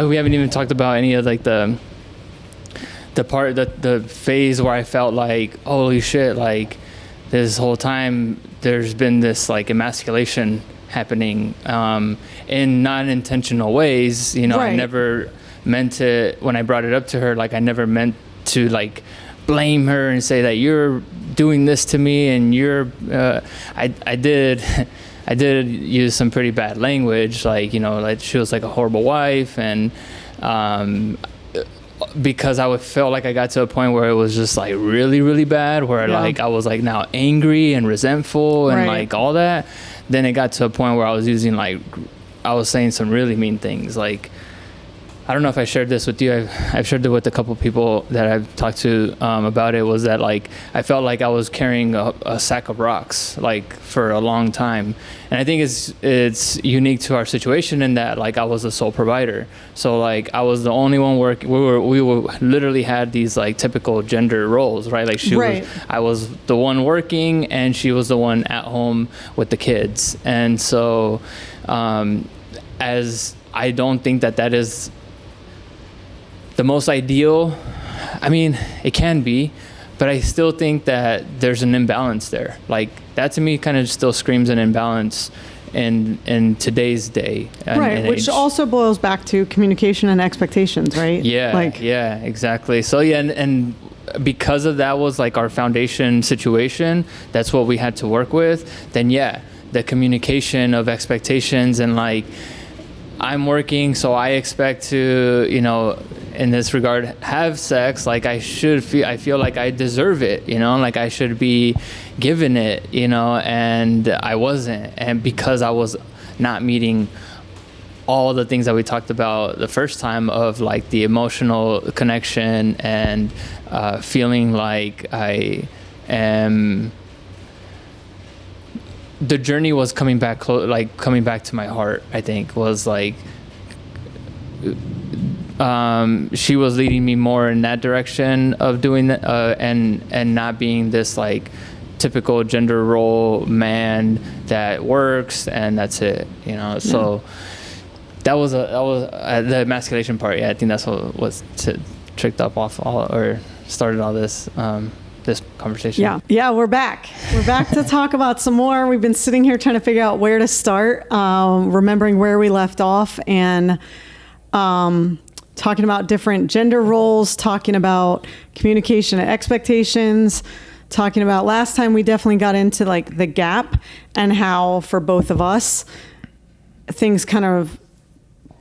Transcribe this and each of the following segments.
we haven't even talked about any of like the phase where I felt like, holy shit, like this whole time there's been this like emasculation happening in non-intentional ways. You know, I never meant to, when I brought it up to her, like I never meant to like blame her and say that you're doing this to me and you're I did use some pretty bad language, like, you know, like she was like a horrible wife, and because I would feel like I got to a point where it was just like really, really bad, where like I was like now angry and resentful and like all that. Then it got to a point where I was using like, I was saying some really mean things. Like, I don't know if I shared this with you. I've shared it with a couple people that I've talked to about it, was that like I felt like I was carrying a sack of rocks like for a long time. And I think it's unique to our situation in that like I was the sole provider. So like I was the only one working. We were literally had these like typical gender roles, right? Like I was the one working and she was the one at home with the kids. And so as I don't think that is the most ideal. I mean, it can be, but I still think that there's an imbalance there. Like that to me kind of still screams an imbalance in today's day. And which also boils back to communication and expectations, right? Yeah, exactly. So yeah, and because of that was like our foundation situation, that's what we had to work with. Then yeah, the communication of expectations, and like I'm working, so I expect to, you know, in this regard, have sex. Like I feel like I deserve it, you know, like I should be given it, you know, and I wasn't. And because I was not meeting all the things that we talked about the first time, of like the emotional connection and feeling like I am, the journey was coming back coming back to my heart, I think, was like she was leading me more in that direction of doing that, and not being this like typical gender role man that works and that's it, you know. So that was the emasculation part. Yeah, I think that's what was tricked up off all, or started all this this conversation. Yeah, we're back to talk about some more. We've been sitting here trying to figure out where to start, remembering where we left off, and talking about different gender roles, talking about communication and expectations, talking about last time we definitely got into like the gap and how for both of us things kind of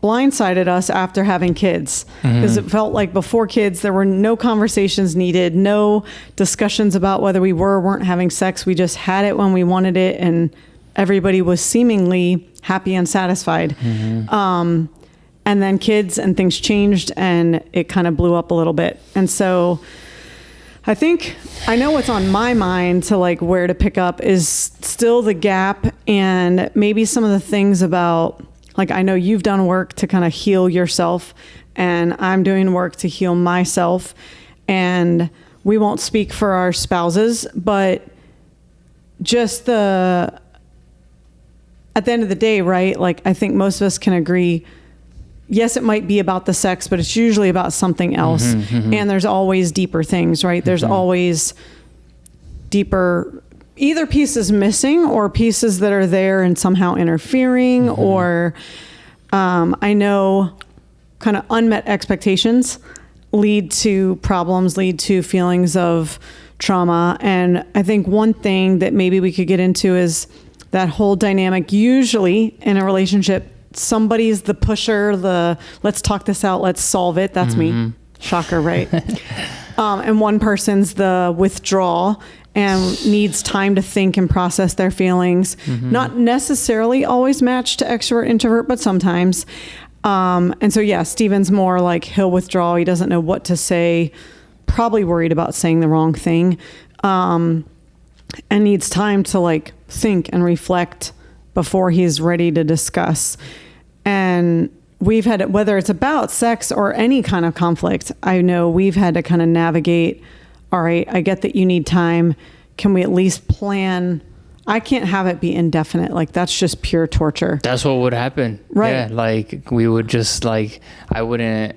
blindsided us after having kids, because it felt like before kids there were no conversations needed, no discussions about whether we were or weren't having sex. We just had it when we wanted it, and everybody was seemingly happy and satisfied. And then kids and things changed, and it kind of blew up a little bit. And so I think I know what's on my mind to like where to pick up is still the gap, and maybe some of the things about, like, I know you've done work to kind of heal yourself, and I'm doing work to heal myself, and we won't speak for our spouses, but just at the end of the day, right? Like, I think most of us can agree, yes, it might be about the sex, but it's usually about something else. And there's always deeper things, right? There's always deeper, either pieces missing or pieces that are there and somehow interfering, or I know kind of unmet expectations lead to problems, lead to feelings of trauma. And I think one thing that maybe we could get into is that whole dynamic. Usually in a relationship, somebody's the pusher, let's talk this out, let's solve it. That's me. Shocker, right? And one person's the withdrawal and needs time to think and process their feelings. Not necessarily always matched to extrovert, introvert, but sometimes. And so, yeah, Steven's more like he'll withdraw. He doesn't know what to say, probably worried about saying the wrong thing, and needs time to like think and reflect before he's ready to discuss. And we've had, whether it's about sex or any kind of conflict, I know we've had to kind of navigate, all right, I get that you need time. Can we at least plan I can't have it be indefinite. Like that's just pure torture. That's what would happen. Right. Yeah. Like we would just like, I wouldn't,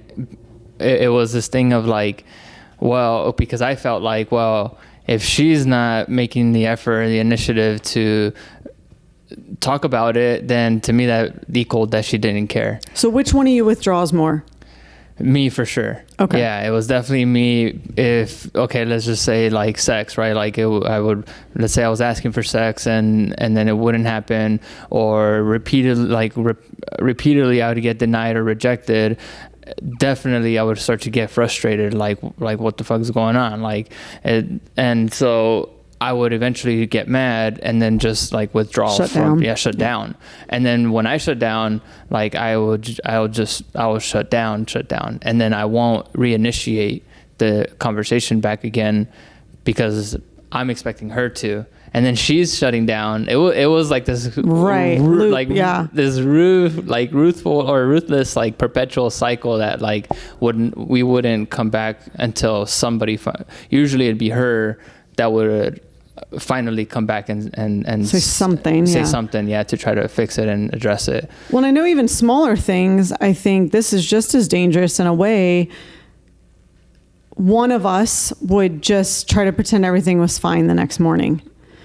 it was this thing of like, well, because I felt like, well, if she's not making the effort, the initiative to talk about it, then to me that equaled that she didn't care. So which one of you withdraws more? Me for sure. Okay. Yeah, it was definitely me. If okay, let's just say like sex, right? Like let's say I was asking for sex and then it wouldn't happen, or repeatedly I would get denied or rejected. Definitely I would start to get frustrated, like what the fuck is going on, and so I would eventually get mad and then just like withdraw, shut down. And then when I shut down, like I'll shut down, and then I won't reinitiate the conversation back again because I'm expecting her to. And then she's shutting down. It was like this ruthless like perpetual cycle that like we wouldn't come back until somebody. Usually it'd be her that would finally come back and say something to try to fix it and address it. Well, and I know even smaller things, I think this is just as dangerous in a way. One of us would just try to pretend everything was fine the next morning.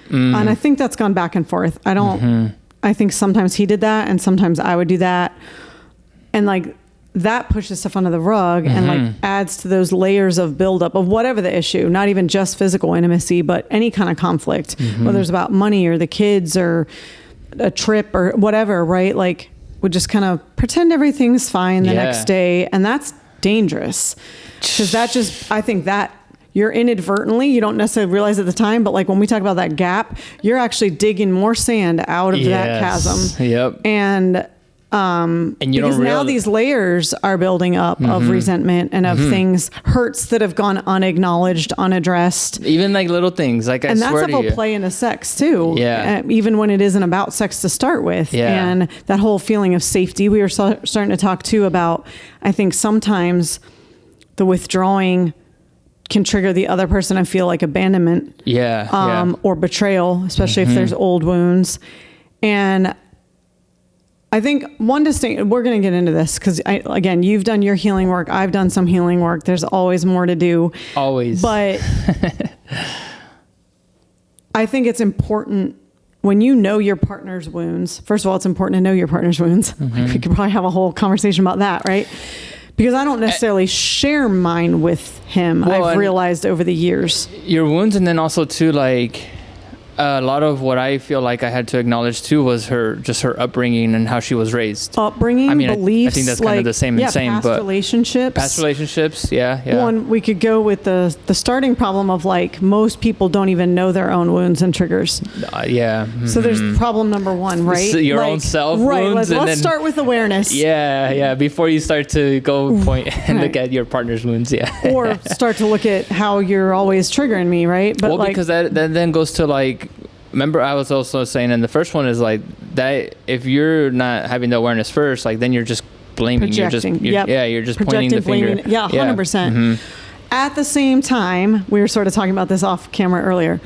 And I think that's gone back and forth. I think sometimes he did that and sometimes I would do that. And like that pushes stuff under the rug and like adds to those layers of buildup of whatever the issue, not even just physical intimacy, but any kind of conflict, whether it's about money or the kids or a trip or whatever, right? Like would just kind of pretend everything's fine the next day. And that's dangerous because I think that you're inadvertently, you don't necessarily realize at the time, but like when we talk about that gap, you're actually digging more sand out of that chasm. Yep. And because now these layers are building up of resentment and of things, hurts that have gone unacknowledged, unaddressed. Even like little things, like and that stuff will play into sex too. Yeah. Even when it isn't about sex to start with. Yeah. And that whole feeling of safety, we were starting to talk too about, I think sometimes the withdrawing can trigger the other person to feel like abandonment. Or betrayal, especially if there's old wounds. And I think we're going to get into this because again, you've done your healing work. I've done some healing work. There's always more to do. Always. But I think it's important when you know your partner's wounds. First of all, it's important to know your partner's wounds. We could probably have a whole conversation about that, right? Because I don't necessarily share mine with him. I've realized over the years. Your wounds, and then also too, like a lot of what I feel like I had to acknowledge too was her upbringing and how she was raised. Upbringing, beliefs. I think that's kind of the same. Past relationships. Yeah. One, we could go with the starting problem of like most people don't even know their own wounds and triggers. So there's problem number one, right? So your own self wounds. Right. Let's start with awareness. Yeah. Before you start to go point and look at your partner's wounds. Yeah. Or start to look at how you're always triggering me, right? But because that then goes to like. Remember, I was also saying, and the first one is like that. If you're not having the awareness first, like then you're just blaming. Projecting. You're just pointing the finger. Yeah, 100%. At the same time, we were sort of talking about this off camera earlier.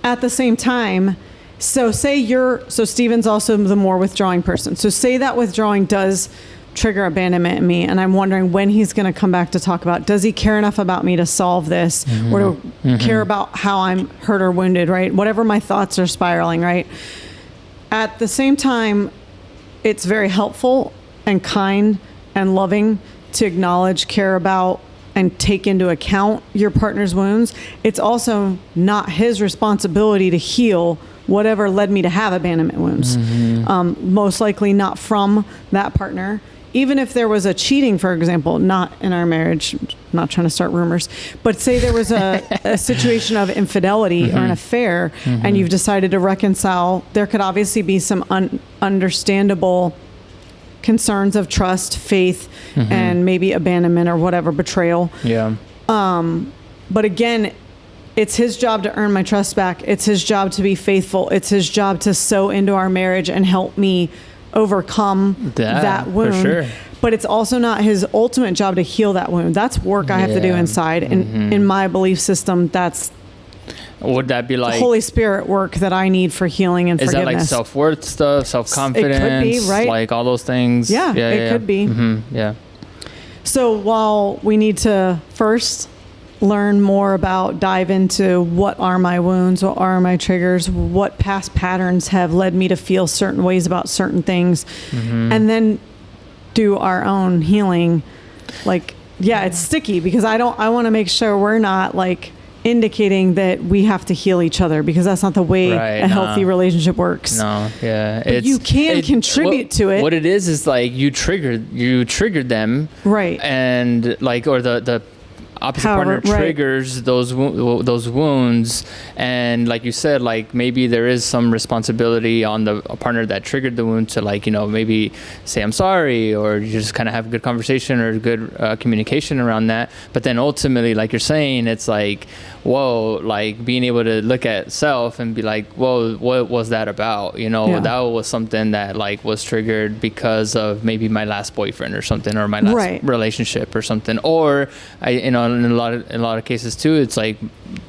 At the same time, so Steven's also the more withdrawing person. So say that withdrawing does trigger abandonment in me, and I'm wondering when he's going to come back to talk about, does he care enough about me to solve this or to care about how I'm hurt or wounded, right? Whatever my thoughts are spiraling, right? At the same time, it's very helpful and kind and loving to acknowledge, care about, and take into account your partner's wounds. It's also not his responsibility to heal whatever led me to have abandonment wounds. Most likely not from that partner. Even if there was a cheating, for example, not in our marriage, I'm not trying to start rumors, but say there was a situation of infidelity or an affair and you've decided to reconcile, there could obviously be some understandable concerns of trust, faith, and maybe abandonment or whatever, betrayal. Yeah. But again, it's his job to earn my trust back. It's his job to be faithful. It's his job to sow into our marriage and help me overcome that wound. For sure. But it's also not his ultimate job to heal that wound. That's work I have to do inside. And in my belief system, that's Would that be like Holy Spirit work that I need for healing and forgiveness? Is that like self-worth stuff, self-confidence? It could be, right? Like all those things. Yeah, it could be. Mm-hmm. Yeah. So while we need to first learn more about, dive into what are my wounds, what are my triggers, what past patterns have led me to feel certain ways about certain things, and then do our own healing. Like, yeah, it's sticky because I want to make sure we're not like indicating that we have to heal each other, because that's not the way a healthy relationship works. No, yeah. But you can contribute to it. What it is like you triggered them. Right. And like, or the opposite partner triggers those wounds, and like you said, like maybe there is some responsibility on the partner that triggered the wound to, like, you know, maybe say I'm sorry, or you just kind of have a good conversation or good communication around that. But then ultimately, like you're saying, it's like, whoa, like being able to look at self and be like, whoa, what was that about? You know, that was something that like was triggered because of maybe my last boyfriend or something, or my last relationship or something, or in a lot of cases too, it's like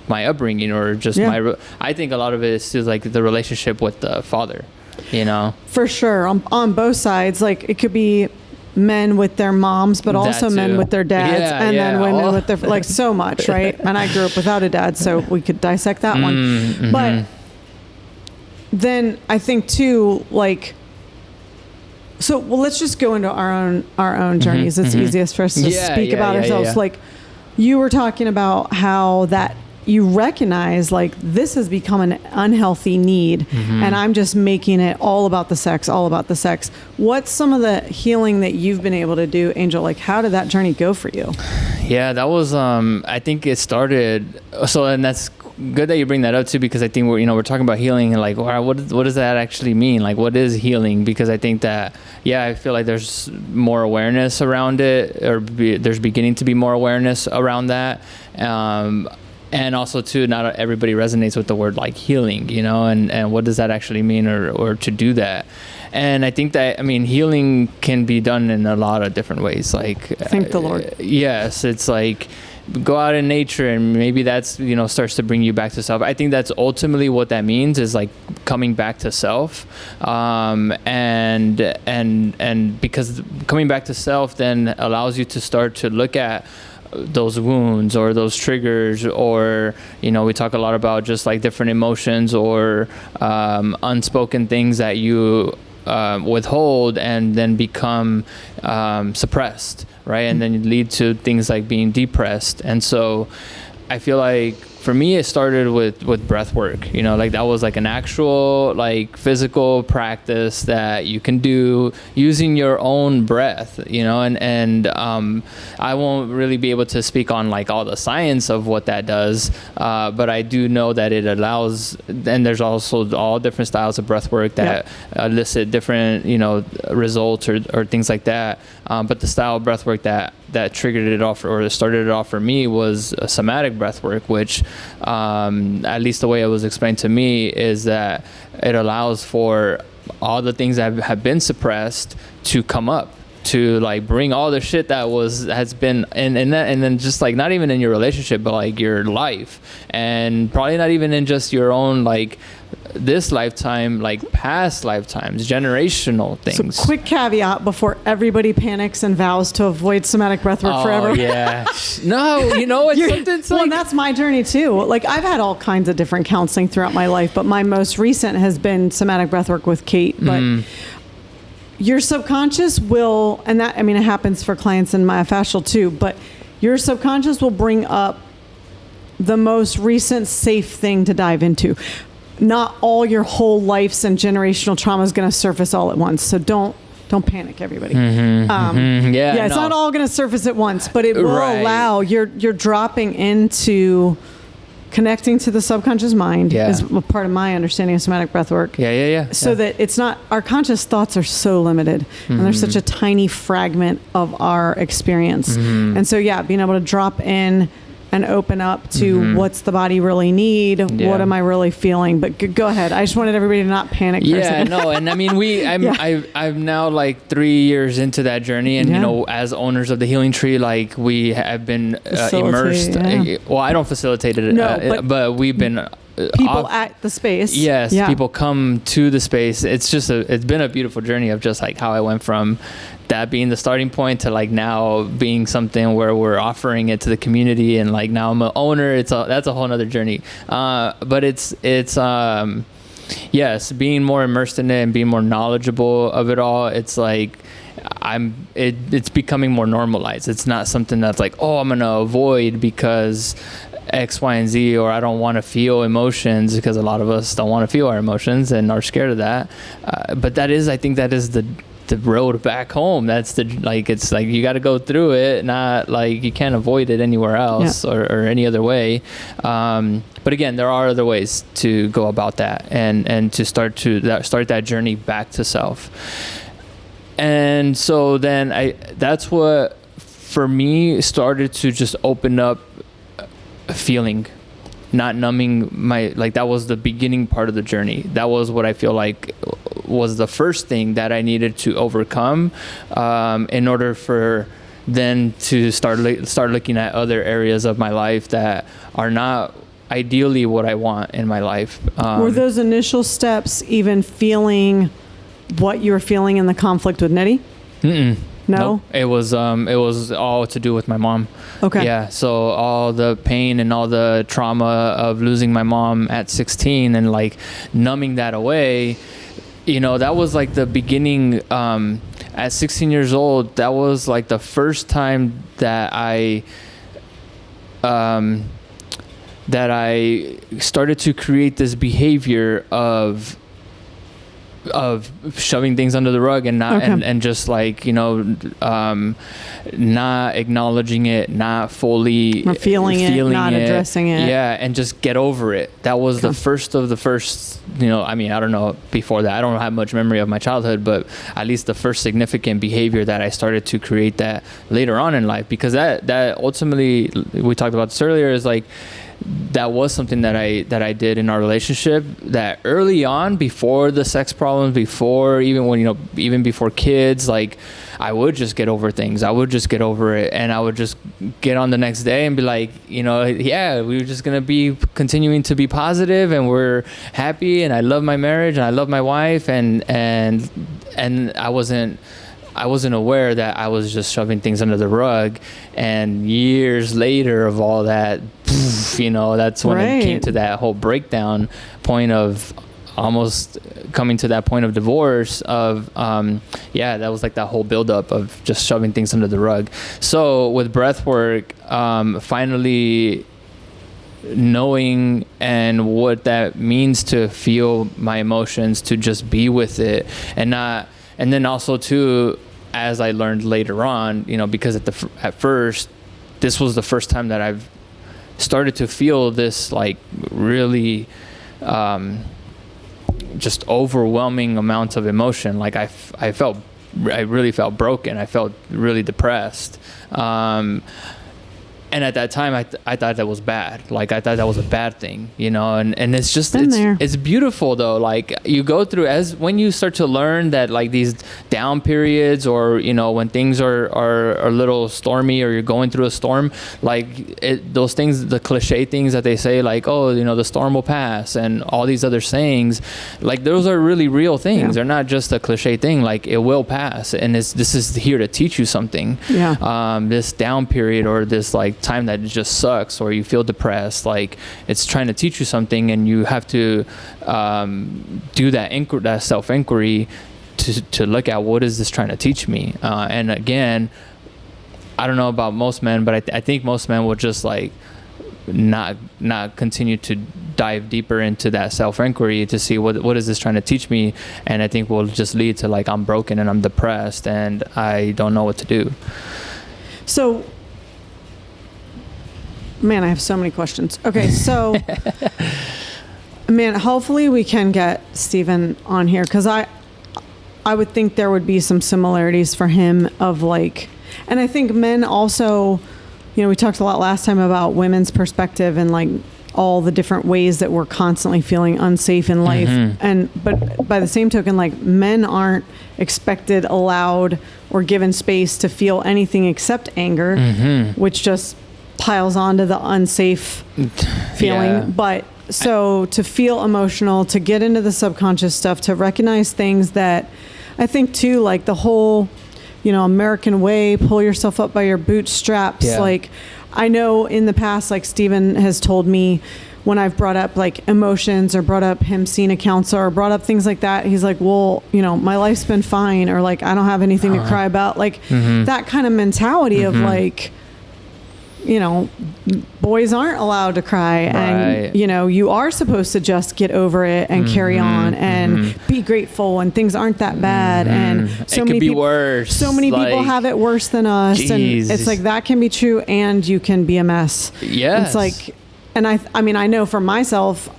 my upbringing, or just I think a lot of it is still like the relationship with the father, you know. For sure, on both sides. Like it could be men with their moms, but also men with their dads, and then women with their, like, so much, right? And I grew up without a dad, so we could dissect that one. But then I think too, like, so let's just go into our own journeys. It's easiest for us to speak about ourselves. Like, you were talking about how that you recognize, like, this has become an unhealthy need, and I'm just making it all about the sex. What's some of the healing that you've been able to do, Angel? Like, how did that journey go for you? Yeah, that was, I think it started, and that's good that you bring that up too, because I think we're talking about healing, and like, wow, what does that actually mean? Like, what is healing? Because I think that, I feel like there's more awareness around it, or there's beginning to be more awareness around that. And also too, not everybody resonates with the word like healing, you know, and what does that actually mean, or to do that. And I think that, I mean, healing can be done in a lot of different ways. Like, thank the Lord. Yes. It's like, go out in nature, and maybe that's, starts to bring you back to self. I think that's ultimately what that means, is like coming back to self. And because coming back to self then allows you to start to look at those wounds or those triggers, or we talk a lot about just like different emotions or unspoken things that you withhold and then become suppressed, right? And then lead to things like being depressed. And so I feel like for me, it started with breath work, like that was like an actual like physical practice that you can do using your own breath, and I won't really be able to speak on like all the science of what that does, but I do know that it allows, and there's also all different styles of breath work that elicit different, results or things like that. But the style of breath work that triggered it off or started it off for me was a somatic breath work, which at least the way it was explained to me is that it allows for all the things that have been suppressed to come up, to like bring all the shit that has been and then just like not even in your relationship, but like your life, and probably not even in just your own like this lifetime, like past lifetimes, generational things. So quick caveat before everybody panics and vows to avoid somatic breathwork forever. Yeah. No, it's something. Well, that's my journey too. Like, I've had all kinds of different counseling throughout my life, but my most recent has been somatic breathwork with Kate. But your subconscious will, and that, I mean, it happens for clients in myofascial too, but your subconscious will bring up the most recent safe thing to dive into. Not all your whole life's and generational trauma is going to surface all at once. So don't panic, everybody. It's not all going to surface at once, but it will allow you're dropping into connecting to the subconscious mind is a part of my understanding of somatic breath work. So that it's not, our conscious thoughts are so limited, and they're such a tiny fragment of our experience. And so being able to drop in and open up to what's the body really need, what am I really feeling. But go ahead. I just wanted everybody to not panic for a second. No, and I mean, I'm now like 3 years into that journey, and you know, as owners of the Healing Tree, like we have been immersed. Well, I don't facilitate it, but we've been people at the space. Yes, people come to the space. It's just it's been a beautiful journey of just like how I went from that being the starting point to like now being something where we're offering it to the community, and like now I'm an owner. That's a whole nother journey. But it's yes, being more immersed in it and being more knowledgeable of it all. It's like it's becoming more normalized. It's not something that's like, oh, I'm gonna avoid because X, Y, and Z, or I don't want to feel emotions, because a lot of us don't want to feel our emotions and are scared of that. But I think that is the road back home. That's it's like you got to go through it, not like you can't avoid it anywhere else or any other way. But again, there are other ways to go about that and to start that journey back to self. And so then that's what for me started to just open up feeling, not numbing that was the beginning part of the journey. That was what I feel like was the first thing that I needed to overcome in order for then to start looking at other areas of my life that are not ideally what I want in my life. Were those initial steps even feeling what you were feeling in the conflict with Nettie? Mm-mm. No? Nope. It was all to do with my mom. Okay. Yeah. So all the pain and all the trauma of losing my mom at 16 and like numbing that away, you know, that was like the beginning. At 16 years old, that was like the first time that I started to create this behavior of shoving things under the rug and not and just like, you know, not acknowledging it, not fully feeling it, not addressing it. Yeah, and just get over it. That was the first, you know, I mean, I don't know before that. I don't have much memory of my childhood, but at least the first significant behavior that I started to create that later on in life, because that ultimately, we talked about this earlier, is like, that was something that I did in our relationship, that early on, before the sex problems, before even before kids, like I would just get over things. I would just get over it, and I would just get on the next day and be like, you know, yeah, we were just gonna be continuing to be positive, and we're happy, and I love my marriage, and I love my wife, and I wasn't aware that I was just shoving things under the rug. And years later of all that, you know, that's when it came to that whole breakdown point of almost coming to that point of divorce of, that was like that whole buildup of just shoving things under the rug. So with breathwork, finally knowing and what that means to feel my emotions, to just be with it and then also too, as I learned later on, you know, because at first, this was the first time that I've started to feel this like really just overwhelming amounts of emotion. Like I really felt broken. I felt really depressed. And at that time, I thought that was bad. Like, I thought that was a bad thing, you know, and it's just, it's beautiful though. Like, you go through, when you start to learn that like these down periods, or, you know, when things are a little stormy, or you're going through a storm, like those things, the cliche things that they say, like, oh, you know, the storm will pass, and all these other sayings, like those are really real things. Yeah. They're not just a cliche thing. Like, it will pass, and this is here to teach you something. Yeah. This down period, or this like time that just sucks, or you feel depressed, like it's trying to teach you something, and you have to do that self-inquiry to look at, what is this trying to teach me? And again, I don't know about most men, but I think most men will just like not continue to dive deeper into that self-inquiry to see what is this trying to teach me, and I think will just lead to like, I'm broken and I'm depressed and I don't know what to do. So, man, I have so many questions. Okay, so, man, hopefully we can get Stephen on here, because I would think there would be some similarities for him of like, and I think men also we talked a lot last time about women's perspective and like all the different ways that we're constantly feeling unsafe in life. But by the same token, like men aren't expected, allowed, or given space to feel anything except anger, which just piles onto the unsafe feeling. Yeah. But so to feel emotional, to get into the subconscious stuff, to recognize things that I think too, like the whole, American way, pull yourself up by your bootstraps. Yeah. Like I know in the past, like Steven has told me when I've brought up like emotions or brought up him seeing a counselor or brought up things like that, he's like, well, my life's been fine, or like, I don't have anything to cry about. Like that kind of mentality of like, boys aren't allowed to cry, and you are supposed to just get over it and carry on and be grateful, and things aren't that bad, and so many people worse. So many people have it worse than us. Geez. And it's like that can be true, and you can be a mess. Yes. It's like, and I mean I know for myself,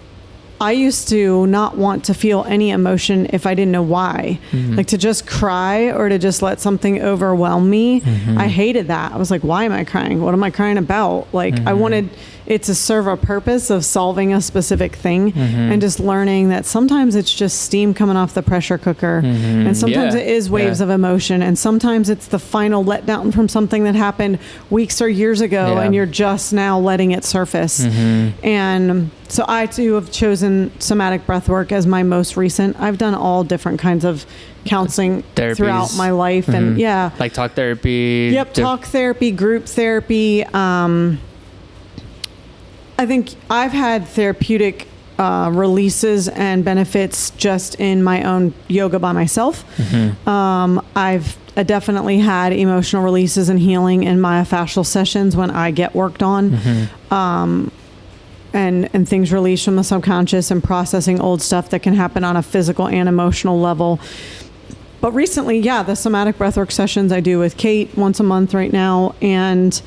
I used to not want to feel any emotion if I didn't know why. Like to just cry or to just let something overwhelm me. I hated that. I was like, why am I crying? What am I crying about? Like I wanted it to serve a purpose of solving a specific thing, and just learning that sometimes it's just steam coming off the pressure cooker, and sometimes it is waves of emotion, and sometimes it's the final letdown from something that happened weeks or years ago, and you're just now letting it surface. And so I too have chosen somatic breathwork as my most recent. I've done all different kinds of counseling therapies throughout my life, and like talk therapy. Yep, talk therapy, group therapy. I think I've had therapeutic releases and benefits just in my own yoga by myself. I've definitely had emotional releases and healing in myofascial sessions when I get worked on. And things released from the subconscious and processing old stuff that can happen on a physical and emotional level. But recently, the somatic breathwork sessions I do with Kate once a month right now. And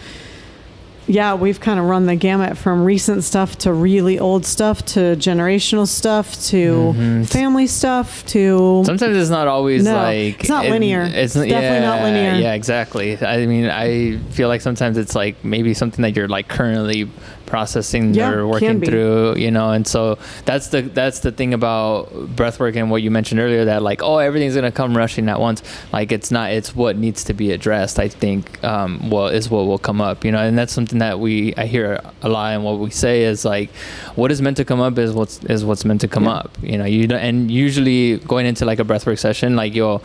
we've kind of run the gamut from recent stuff to really old stuff to generational stuff to family stuff to... Sometimes it's not always it's not linear. It's definitely not linear. Yeah, exactly. I mean, I feel like sometimes it's like maybe something that you're like currently processing or working through, and so that's the thing about breathwork and what you mentioned earlier, that like, everything's gonna come rushing at once. Like it's not. It's what needs to be addressed, I think. Is what will come up, and that's something that I hear a lot, and what we say is like, what is meant to come up is what's meant to come up. And usually going into like a breathwork session, like you'll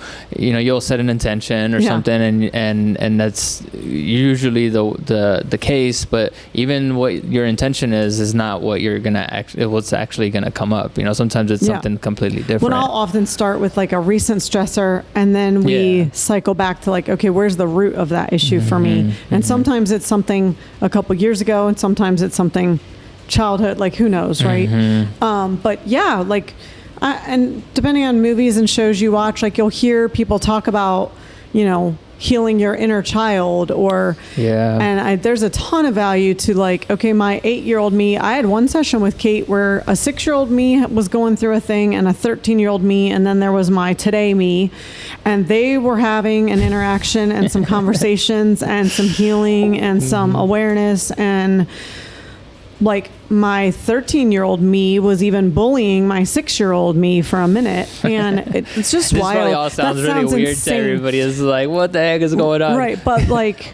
set an intention or something, and that's usually the case. But even what your intention is not what you're gonna what's actually gonna come up. Sometimes it's something completely different. Well, I'll often start with like a recent stressor, and then we cycle back to like, okay, where's the root of that issue for me? And sometimes it's something a couple years ago, and sometimes it's something childhood, like who knows, right? But like, and depending on movies and shows you watch, like you'll hear people talk about, healing your inner child, or and there's a ton of value to like, okay, my 8-year-old me, I had one session with Kate where a 6-year-old me was going through a thing, and a 13-year-old me, and then there was my today me, and they were having an interaction and some conversations and some healing and some awareness, and like my 13-year-old me was even bullying my 6-year-old me for a minute, and it's just this wild. Probably all sounds really weird insane to everybody. It's like, what the heck is going on? Right, but like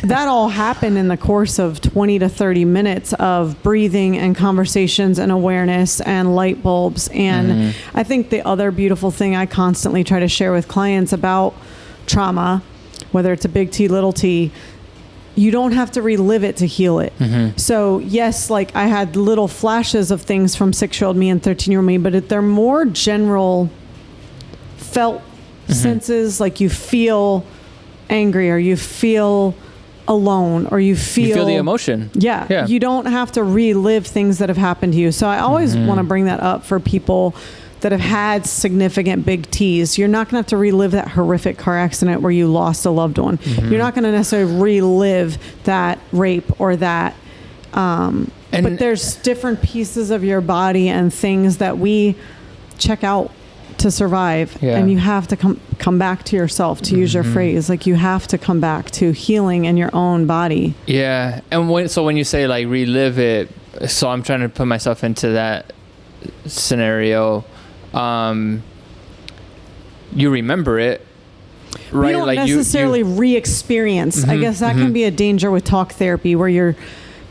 that all happened in the course of 20 to 30 minutes of breathing and conversations and awareness and light bulbs. And I think the other beautiful thing I constantly try to share with clients about trauma, whether it's a big T, little t, you don't have to relive it to heal it. So yes, like I had little flashes of things from 6-year-old me and 13-year-old me, but they're more general felt senses. Like you feel angry, or you feel alone, or you feel the emotion. Yeah. You don't have to relive things that have happened to you. So I always want to bring that up for people that have had significant big T's. You're not going to have to relive that horrific car accident where you lost a loved one. You're not going to necessarily relive that rape or that. But there's different pieces of your body and things that we check out to survive. And you have to come back to yourself, to use your phrase. Like, you have to come back to healing in your own body. Yeah. And when you say like relive it, so I'm trying to put myself into that scenario. You remember it, right? You don't like necessarily re-experience. I guess that can be a danger with talk therapy, where you're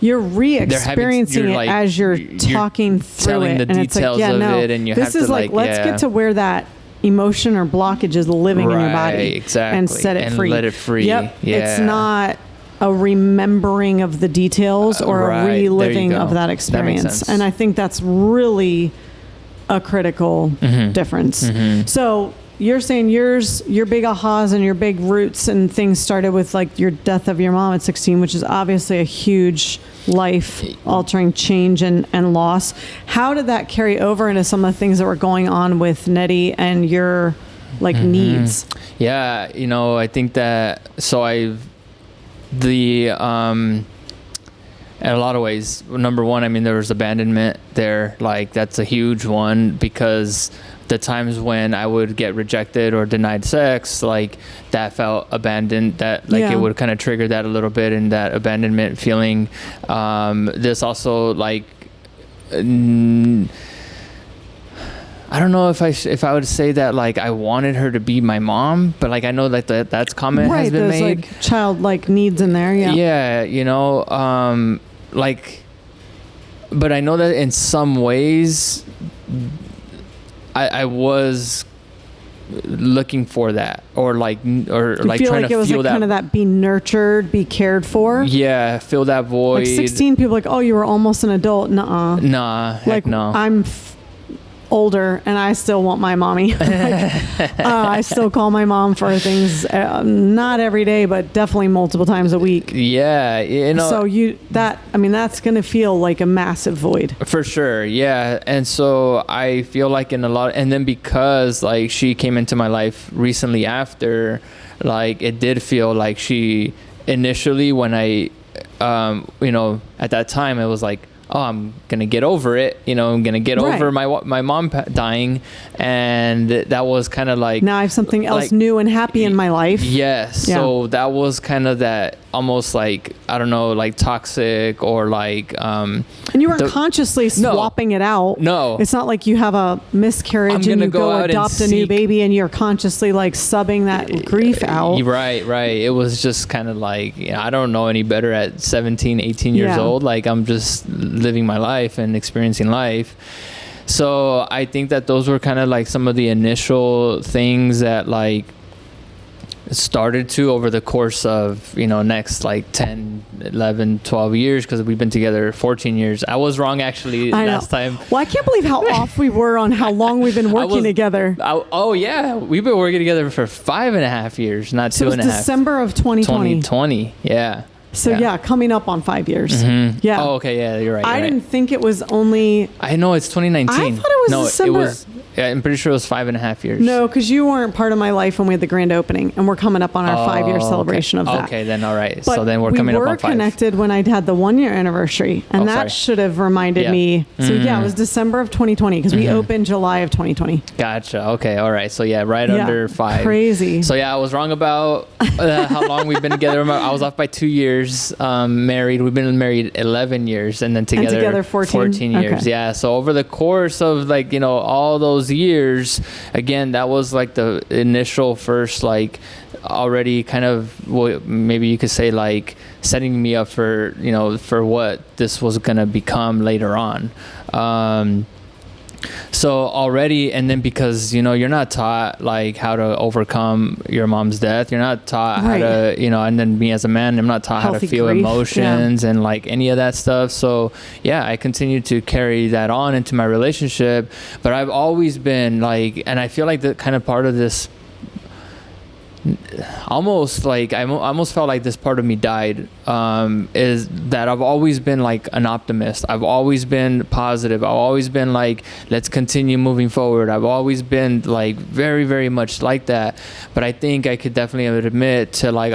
re-experiencing it as you're talking through it, and it's like, it, and you this have is to like, let's get to where that emotion or blockage is living in your body, exactly, and set it free. Let it free. Yep. It's not a remembering of the details or a reliving of that experience. That and I think that's really a critical difference. So you're saying your big ahas and your big roots and things started with like your death of your mom at 16, which is obviously a huge life altering change and loss. How did that carry over into some of the things that were going on with Nettie and your like needs? Yeah. I think that, in a lot of ways, number one, I mean, there was abandonment there. Like, that's a huge one, because the times when I would get rejected or denied sex, like, that felt abandoned, that like it would kind of trigger that a little bit, and that abandonment feeling. This also, like, I don't know if I would say that like I wanted her to be my mom, but like I know that that's comment has been made. Like childlike needs in there. Like, but I know that in some ways I was looking for that, or like trying to it was feel like that, kind of that be nurtured, be cared for. Yeah, fill that void. Like 16, people like, oh, you were almost an adult. Nah, heck no. I'm older and I still want my mommy. I still call my mom for things, not every day, but definitely multiple times a week. Yeah, so that's going to feel like a massive void for sure. Yeah. And so I feel like and then because like she came into my life recently after, like it did feel like she initially, when I at that time it was like, oh, I'm gonna get over it. I'm gonna get over my mom dying, and that was kind of like, now I have something else new and happy in my life. Yes. Yeah. So that was kind of that, almost like, I don't know, like toxic, or like and you weren't consciously swapping it out. No, it's not like you have a miscarriage and you go adopt a new baby and you're consciously like subbing that grief out. Right. It was just kind of like, I don't know any better at 17, 18 years old. Like, I'm just living my life and experiencing life. So I think that those were kind of like some of the initial things that like started to, over the course of next like 10, 11, 12 years, because we've been together 14 years. I was wrong actually last time. Well, I can't believe how off we were on how long we've been working together. Oh yeah, we've been working together for 5.5 years, not 2.5. December of 2020. 2020, yeah. So coming up on 5 years. Yeah. Oh, okay. Yeah, you're right. I didn't think it was only. I know it's 2019. I thought it was December. It was. Yeah, I'm pretty sure it was 5.5 years. No, because you weren't part of my life when we had the grand opening, and we're coming up on our 5-year celebration of that. Okay, then all right. But so then we're coming up on 5. We were connected when I had the 1-year anniversary, and that should have reminded me. So it was December of 2020, because we opened July of 2020. Gotcha. Okay. All right. So under 5. Crazy. So I was wrong about how long we've been together. I was off by 2 years. Married. We've been married 11 years, and then together 14 years. Okay. Yeah. So over the course of all those years, again, that was like the initial first, like, already kind of, maybe you could say, like, setting me up for for what this was gonna become later on. So already, and then because you're not taught like how to overcome your mom's death, you're not taught how to and then me as a man, I'm not taught how to feel emotions and like any of that stuff. So I continued to carry that on into my relationship, but I've always been like, and I feel like the kind of part of this, almost like I almost felt like this part of me died, is that I've always been like an optimist. I've always been positive. I've always been like, let's continue moving forward. I've always been like very, very much like that. But I think I could definitely admit to like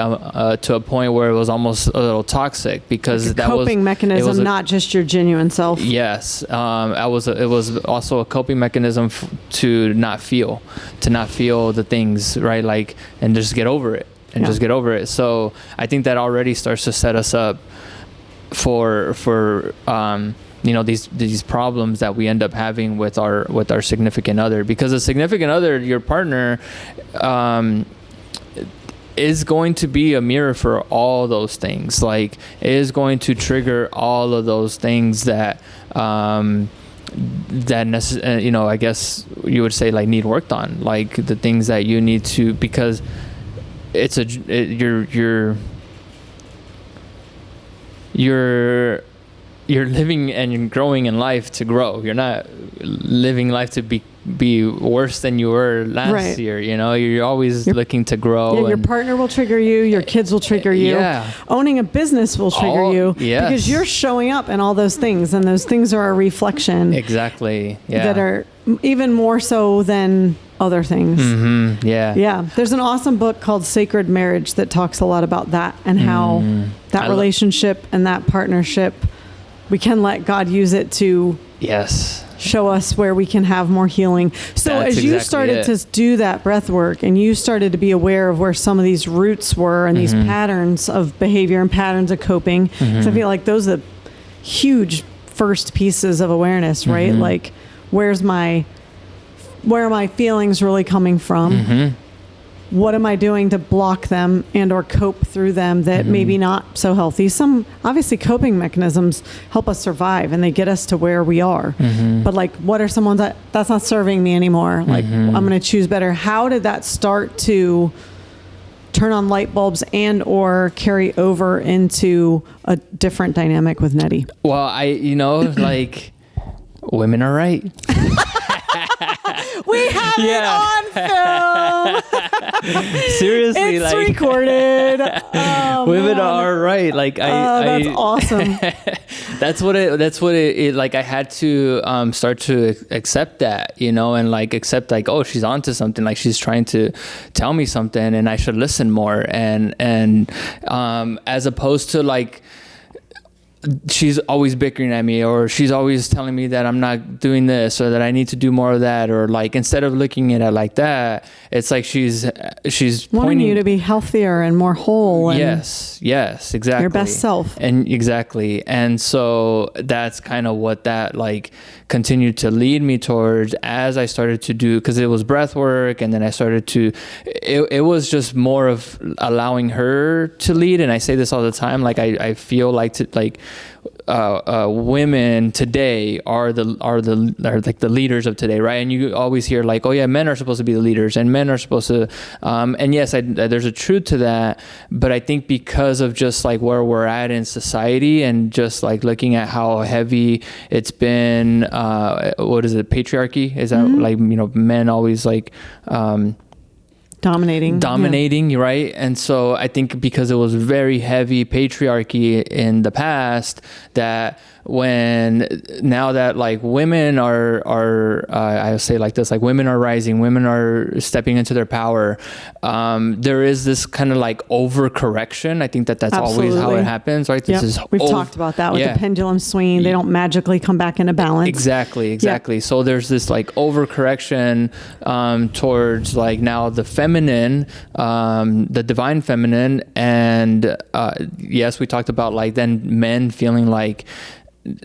to a point where it was almost a little toxic, because like that was coping mechanism, not just your genuine self. Yes, it was also a coping mechanism to not feel the things, right? Like, and just get over it just get over it. So I think that already starts to set us up for these problems that we end up having with our significant other, because a significant other, your partner, is going to be a mirror for all those things. Like, it is going to trigger all of those things that I guess you would say like need worked on, like the things that you need to, because you're living and you're growing in life to grow. You're not living life to be worse than you were last year. You're always looking to grow. Yeah, your partner will trigger you. Your kids will trigger you. Yeah. Owning a business will trigger you. Yes. Because you're showing up in all those things, and those things are a reflection. Exactly. Yeah. That are even more so than other things. Mm-hmm. Yeah. Yeah. There's an awesome book called Sacred Marriage that talks a lot about that, and how that relationship and that partnership, we can let God use it to show us where we can have more healing. So that's as you started to do that breath work, and you started to be aware of where some of these roots were, and these patterns of behavior and patterns of coping, so I feel like those are the huge first pieces of awareness, right? Like, where are my feelings really coming from? What am I doing to block them and or cope through them that maybe not so healthy? Some obviously coping mechanisms help us survive, and they get us to where we are. But like, what are some ones that's not serving me anymore? Like, I'm going to choose better. How did that start to turn on light bulbs and or carry over into a different dynamic with Nettie? Well, like, women are right. We have it on film. Seriously, it's recorded. Women are right. Like, that's awesome. That's what it like. I had to start to accept that, and like accept like, oh, she's onto something. Like, she's trying to tell me something, and I should listen more. And as opposed to like, she's always bickering at me, or she's always telling me that I'm not doing this, or that I need to do more of that, or like, instead of looking at it like that, it's like she's wanting you to be healthier and more whole. And yes, exactly. Your best self. And exactly. And so that's kind of what that like continued to lead me towards as I started to do, because it was breath work, and then I started to, it was just more of allowing her to lead. And I say this all the time, like I feel like women today are like the leaders of today, right? And you always hear like, oh yeah, men are supposed to be the leaders, and men are supposed to, and yes, there's a truth to that. But I think because of just like where we're at in society, and just like looking at how heavy it's been, what is it, patriarchy? Is that like, men always like, dominating, yeah. Right? And so I think because it was very heavy patriarchy in the past, that now that like women are I say like this, like women are rising, women are stepping into their power, there is this kind of like overcorrection. I think that's Absolutely. Always how it happens, right? Yep. We've talked about that with the pendulum swinging. They don't magically come back into balance. Exactly. Yep. So there's this like overcorrection towards like now the feminine, the divine feminine, and yes, we talked about like then men feeling like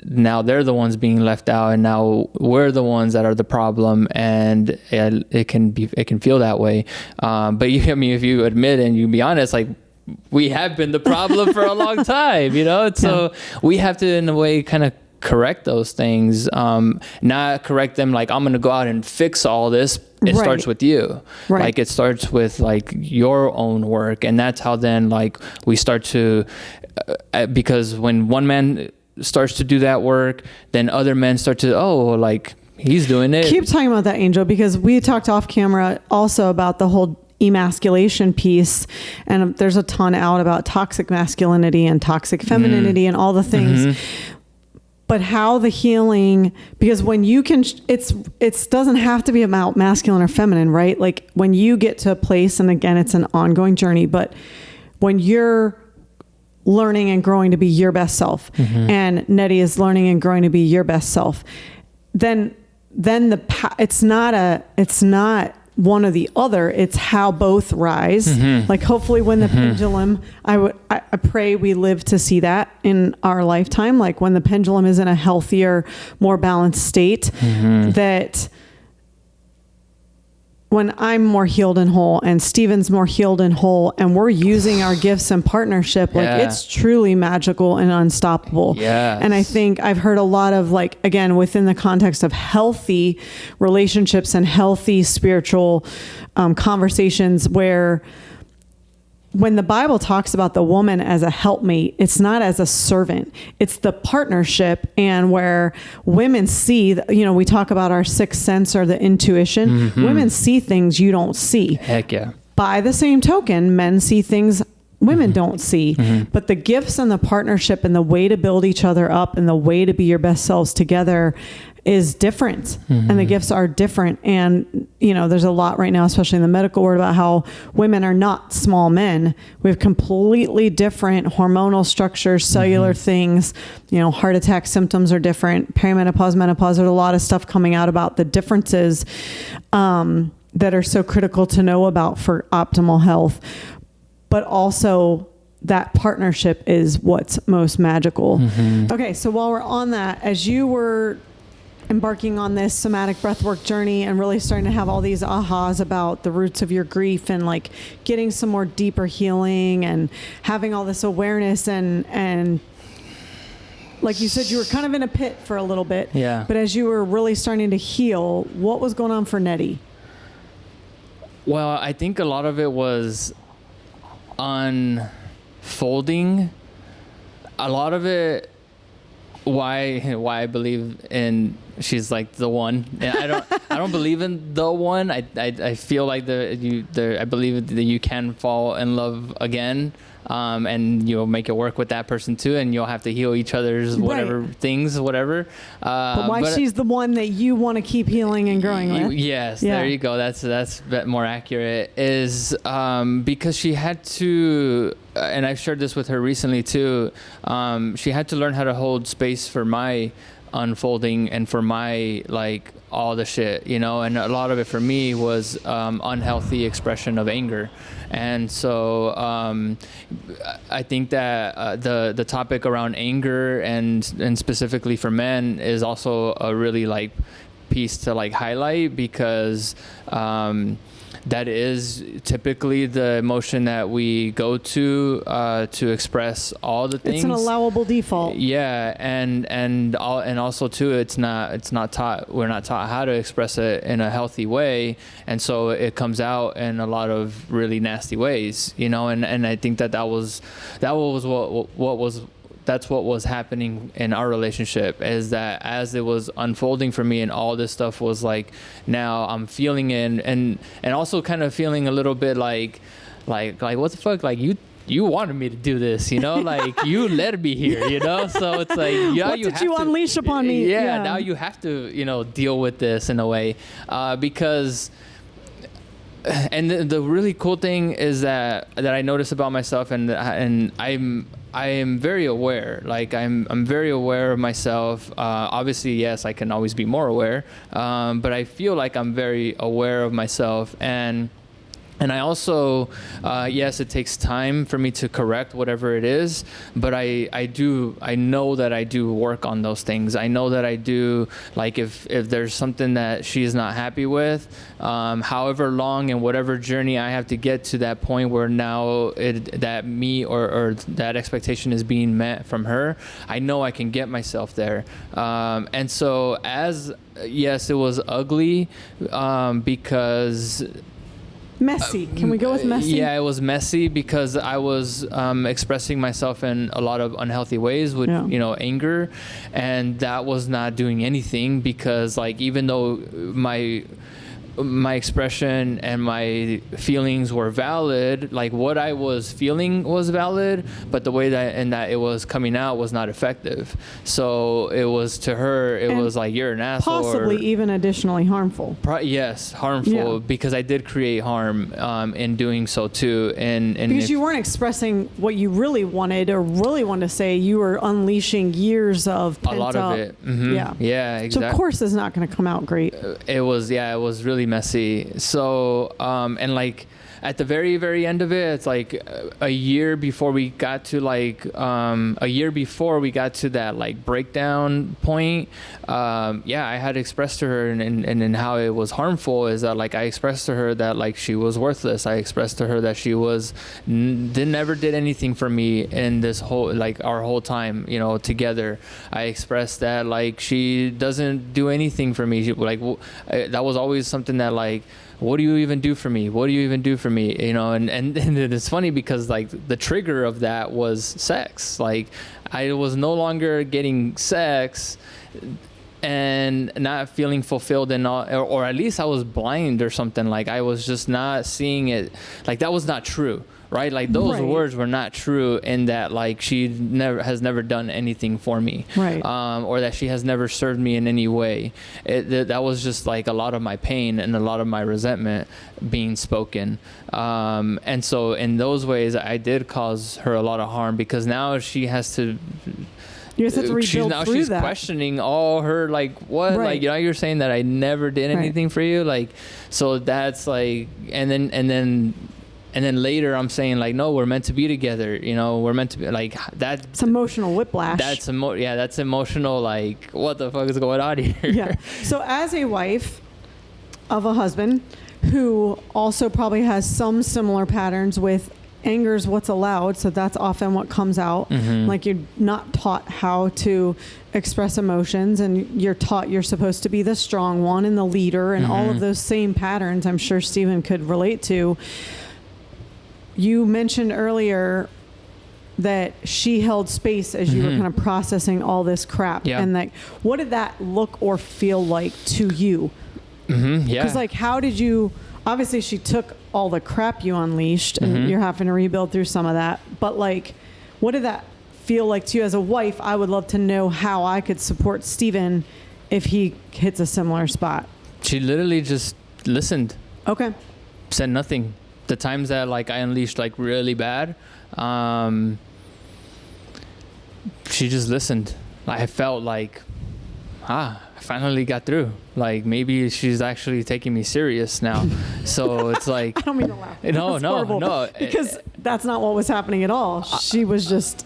now they're the ones being left out, and now we're the ones that are the problem, and it can feel that way. But if you admit and you be honest, like we have been the problem for a long time, So we have to, in a way, kind of correct those things, not correct them like I'm going to go out and fix all this. It starts with you. Right. Like it starts with like your own work, and that's how then like we start to, because when one man starts to do that work, then other men start to, like he's doing it. Keep talking about that, Angel, because we talked off camera also about the whole emasculation piece, and there's a ton out about toxic masculinity and toxic femininity and all the things. But how the healing, because when you can, it doesn't have to be about masculine or feminine, right? Like when you get to a place, and again, it's an ongoing journey, but when you're learning and growing to be your best self, and Nettie is learning and growing to be your best self, then it's not one or the other, it's how both rise. Like hopefully when the pendulum, I pray we live to see that in our lifetime, like when the pendulum is in a healthier, more balanced state, that when I'm more healed and whole and Steven's more healed and whole and we're using our gifts in partnership, like it's truly magical and unstoppable. And I think I've heard a lot of, like, again, within the context of healthy relationships and healthy spiritual conversations, where when the Bible talks about the woman as a helpmate, it's not as a servant, it's the partnership. And where women see, we talk about our sixth sense or the intuition. Women see things you don't see. Heck yeah. By the same token, men see things women don't see. But the gifts and the partnership and the way to build each other up and the way to be your best selves together is different. And the gifts are different. And, there's a lot right now, especially in the medical world, about how women are not small men. We have completely different hormonal structures, cellular things, heart attack symptoms are different, perimenopause, menopause, there's a lot of stuff coming out about the differences that are so critical to know about for optimal health. But also that partnership is what's most magical. Okay, so while we're on that, as you were embarking on this somatic breathwork journey and really starting to have all these ahas about the roots of your grief and like getting some more deeper healing and having all this awareness and like you said, you were kind of in a pit for a little bit. Yeah. But as you were really starting to heal, what was going on for Nettie? Well, I think a lot of it was unfolding. A lot of it, why I believe in she's like the one. I don't believe in the one. I feel like I believe that you can fall in love again, and you'll make it work with that person too, and you'll have to heal each other's whatever things, whatever. But why she's the one that you want to keep healing and growing with? Yes, there you go. That's a bit more accurate. Is because she had to, and I've shared this with her recently too. She had to learn how to hold space for my unfolding and for my like all the shit, and a lot of it for me was unhealthy expression of anger. And so I think that the topic around anger and specifically for men is also a really like piece to like highlight, because that is typically the emotion that we go to express all the things. It's an allowable default. Yeah, and also too, it's not taught. We're not taught how to express it in a healthy way, and so it comes out in a lot of really nasty ways, And I think that was what was. That's what was happening in our relationship, is that as it was unfolding for me and all this stuff was like, now I'm feeling it and also kind of feeling a little bit like what the fuck, like you wanted me to do this, like you led me here, so it's like, what did you unleash upon me? Yeah, now you have to deal with this in a way, because and the really cool thing is that I notice about myself, and I am very aware. Like I'm very aware of myself. Obviously, yes, I can always be more aware. But I feel like I'm very aware of myself, and I also, yes, it takes time for me to correct whatever it is, but I know that I do work on those things. I know that I do, like if there's something that she's not happy with, however long and whatever journey I have to get to that point where now that me or that expectation is being met from her, I know I can get myself there. And so yes, it was ugly, because messy. Can we go with messy? Yeah, it was messy because I was expressing myself in a lot of unhealthy ways with, anger, and that was not doing anything, because like even though my expression and my feelings were valid, like what I was feeling was valid, but the way that it was coming out was not effective. So it was, to her, it was like, you're an asshole. Possibly even additionally harmful. Yes, harmful, because I did create harm in doing so too. And because you weren't expressing what you really wanted or really wanted to say, you were unleashing years of pent a lot up. of it. Mm-hmm. Yeah, exactly. So of course it's not going to come out great. It was really messy. So and like at the very, very end of it, it's like a year before we got to that like breakdown point. I had expressed to her and how it was harmful is that like I expressed to her that like she was worthless. I expressed to her that she was never did anything for me in this whole, like our whole time, you know, together. I expressed that like she doesn't do anything for me. That was always something that like, what do you even do for me? What do you even do for me? You know, and it's funny because like the trigger of that was sex. Like I was no longer getting sex and not feeling fulfilled and all, or at least I was blind or something. Like I was just not seeing it. Like that was not true. Right, like those words were not true in that like she has never done anything for me, right? Or that she has never served me in any way. That was just like a lot of my pain and a lot of my resentment being spoken. And so in those ways, I did cause her a lot of harm because now she has to. You just have to rebuild through she's that. Questioning all her like what like, you know, you're saying that I never did anything for you, like, so that's like, and then later I'm saying like, no, we're meant to be together, you know, we're meant to be like that. It's emotional whiplash. That's emotional. Like, what the fuck is going on here? Yeah. So as a wife of a husband who also probably has some similar patterns with anger is what's allowed. So that's often what comes out. Mm-hmm. Like you're not taught how to express emotions and you're taught you're supposed to be the strong one and the leader and all of those same patterns I'm sure Stephen could relate to. You mentioned earlier that she held space as you were kind of processing all this crap. Yeah. And like, what did that look or feel like to you? Mm-hmm. Yeah. Because like, how did you, obviously she took all the crap you unleashed and you're having to rebuild through some of that. But like, what did that feel like to you as a wife? I would love to know how I could support Stephen if he hits a similar spot. She literally just listened. Okay. Said nothing. The times that like I unleashed like really bad, she just listened. I felt like, I finally got through. Like maybe she's actually taking me serious now. So it's like I don't mean to laugh. No, because that's not what was happening at all. She was just.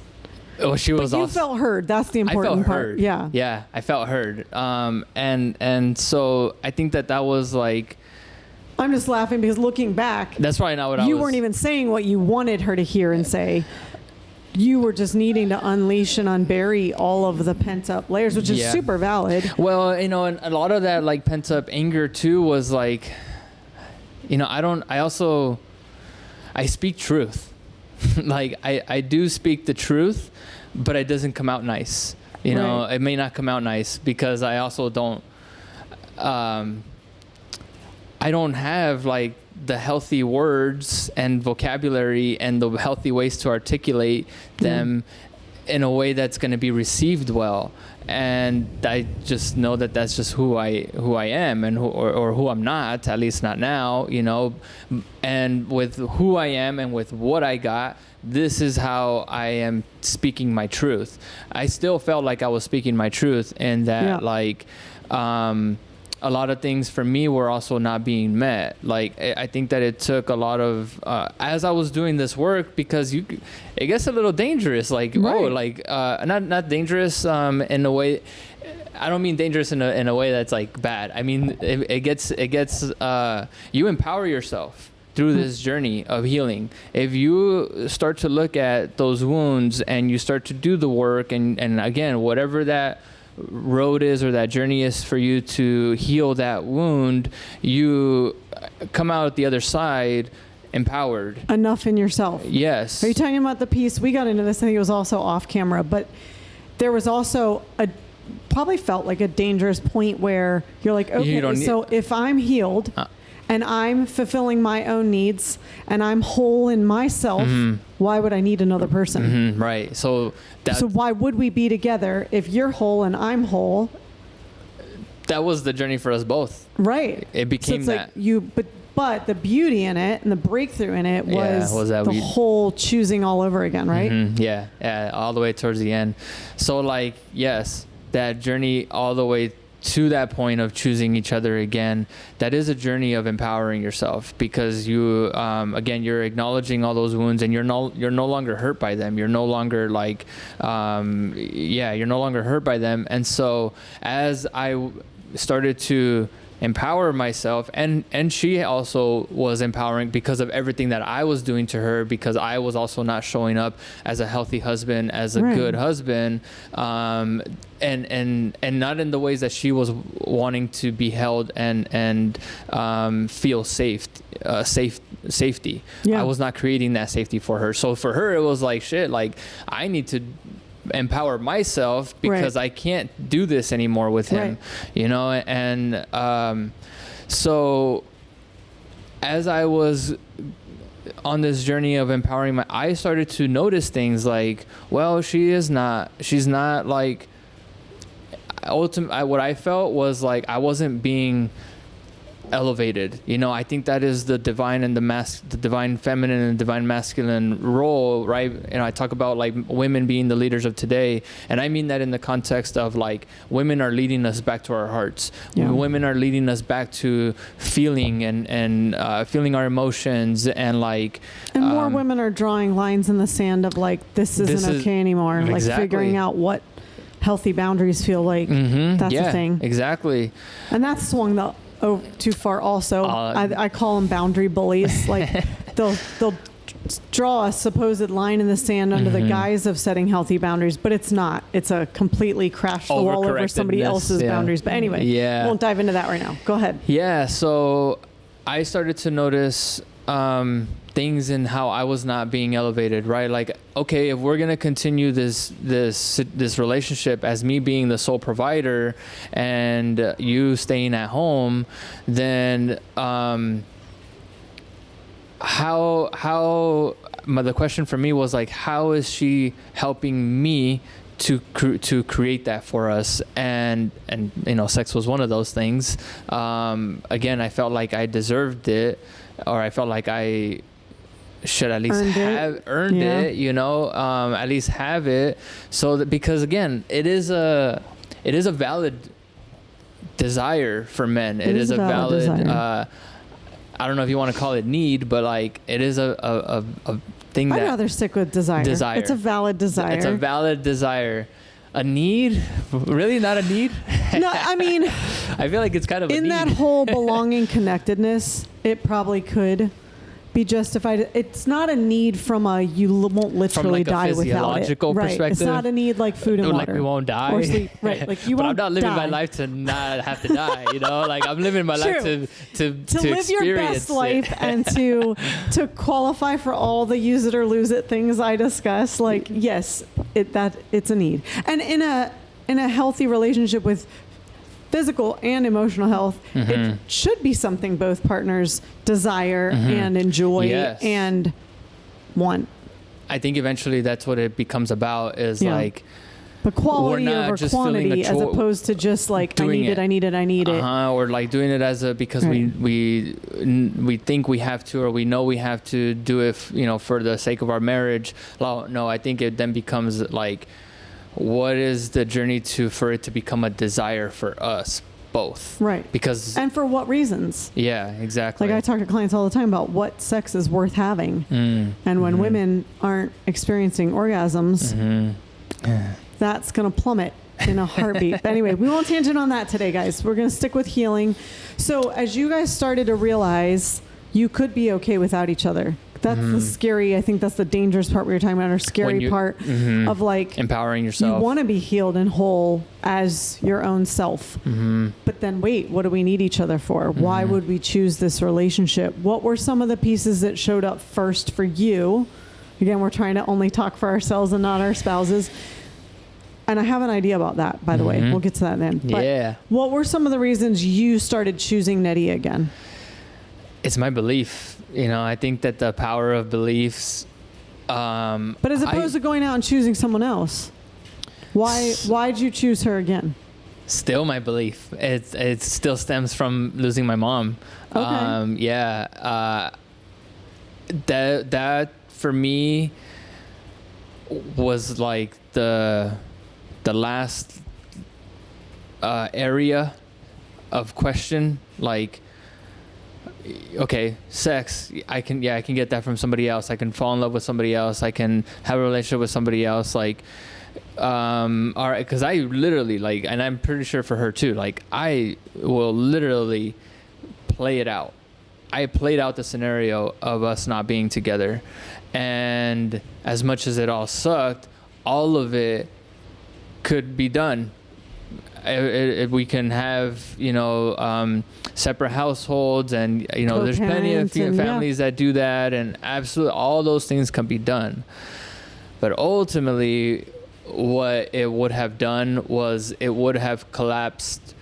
Well, she was. But you felt heard. That's the important part. Heard. Yeah. Yeah, I felt heard. And so I think that was like. I'm just laughing because looking back, that's probably not what I was. You weren't even saying what you wanted her to hear and say. You were just needing to unleash and unbury all of the pent up layers, which is super valid. Well, you know, and a lot of that like pent up anger too was like, you know, I speak truth. Like I do speak the truth, but it doesn't come out nice. You know, it may not come out nice because I also don't, I don't have like the healthy words and vocabulary and the healthy ways to articulate them in a way that's going to be received well. And I just know that that's just who I am and who I'm not, at least not now, you know. And with who I am and with what I got, this is how I am speaking my truth. I still felt like I was speaking my truth and that like, a lot of things for me were also not being met. Like I think that it took a lot of as I was doing this work, because it gets a little dangerous. Like not dangerous in a way. I don't mean dangerous in a way that's like bad. I mean it gets you empower yourself through this journey of healing. If you start to look at those wounds and you start to do the work and again, whatever that road is or that journey is for you to heal that wound, you come out at the other side empowered. Enough in yourself. Yes. Are you talking about the piece? We got into this, I think it was also off camera, but there was also probably felt like a dangerous point where you're like, okay, so if I'm healed and I'm fulfilling my own needs and I'm whole in myself, why would I need another person? Right. So why would we be together if you're whole and I'm whole? That was the journey for us both. Right. It became so it's that. But the beauty in it and the breakthrough in it was that the whole choosing all over again, right? Yeah, all the way towards the end. So like, yes, that journey all the way to that point of choosing each other again, that is a journey of empowering yourself, because you again, you're acknowledging all those wounds, and you're no longer hurt by them. You're no longer like you're no longer hurt by them. And so as I started to empower myself, and she also was empowering because of everything that I was doing to her, because I was also not showing up as a healthy husband, as a good husband, and not in the ways that she was wanting to be held and feel safety. I was not creating that safety for her. So for her, it was like, shit, like I need to empower myself, because I can't do this anymore with him, you know. And so as I was on this journey of empowering I started to notice things like, well, she's not like, what I felt was like I wasn't being elevated, you know. I think that is the divine and the divine feminine and divine masculine role, right? And I talk about like women being the leaders of today, and I mean that in the context of like women are leading us back to our hearts. Women are leading us back to feeling and feeling our emotions, and like more women are drawing lines in the sand of like, this isn't okay anymore. Like figuring out what healthy boundaries feel like. That's the thing. Exactly. And that's swung too far also. I call them boundary bullies. Like they'll draw a supposed line in the sand under the guise of setting healthy boundaries, but it's not. It's a completely crash the wall over somebody else's boundaries. But anyway, won't dive into that right now. Go ahead. Yeah. So I started to notice things in how I was not being elevated, right? Like, okay, if we're gonna continue this relationship as me being the sole provider and you staying at home, then the question for me was like, how is she helping me to create that for us? And you know, sex was one of those things. Again, I felt like I deserved it, or I felt like I should at least have earned it, you know, at least have it. So that, because again, it is a valid desire for men. It is a valid I don't know if you want to call it need, but like it is a thing that I'd rather stick with desire. It's a valid desire. It's a valid desire. A need? Really not a need? No, I mean, I feel like it's kind of in a need. that whole belonging connectedness, it probably could be justified. It's not a need from a you won't literally die without it. From like a physiological perspective. It's not a need like food and water. Like we won't die. Or sleep. Right. Like you but won't I'm not living die. my life to not have to die, you know? Like I'm living my life to live your best life and to qualify for all the use it or lose it things I discuss. Like, yes, it's a need. And in a healthy relationship with physical and emotional health, it should be something both partners desire and enjoy and want. I think eventually that's what it becomes about, is like the quality over quantity, as opposed to just like I need it. Or like doing it as because we think we have to, or we know we have to do it, you know, for the sake of our marriage. No, I think it then becomes like, what is the journey for it to become a desire for us both? Right. Because and for what reasons? Yeah, exactly. Like I talk to clients all the time about what sex is worth having. And when women aren't experiencing orgasms, that's going to plummet in a heartbeat. But anyway, we won't tangent on that today, guys. We're going to stick with healing. So as you guys started to realize you could be okay without each other, that's the scary, I think that's the dangerous part we were talking about, or scary part of like empowering yourself. You want to be healed and whole as your own self. But then wait, what do we need each other for? Why would we choose this relationship? What were some of the pieces that showed up first for you? Again, we're trying to only talk for ourselves and not our spouses. And I have an idea about that, by the way. We'll get to that then. But what were some of the reasons you started choosing Nettie again? It's my belief. I think that the power of beliefs. But as opposed to going out and choosing someone else, why'd you choose her again? Still my belief. It still stems from losing my mom. Okay. That for me was like the last area of question. Like, okay, sex, I can get that from somebody else. I can fall in love with somebody else. I can have a relationship with somebody else. Like, all right, because I literally, like, and I'm pretty sure for her too, like, I will literally play it out. I played out the scenario of us not being together, and as much as it all sucked, all of it could be done. We can have, separate households, and there's plenty of families that do that, and absolutely all those things can be done. But ultimately, what it would have done was it would have collapsed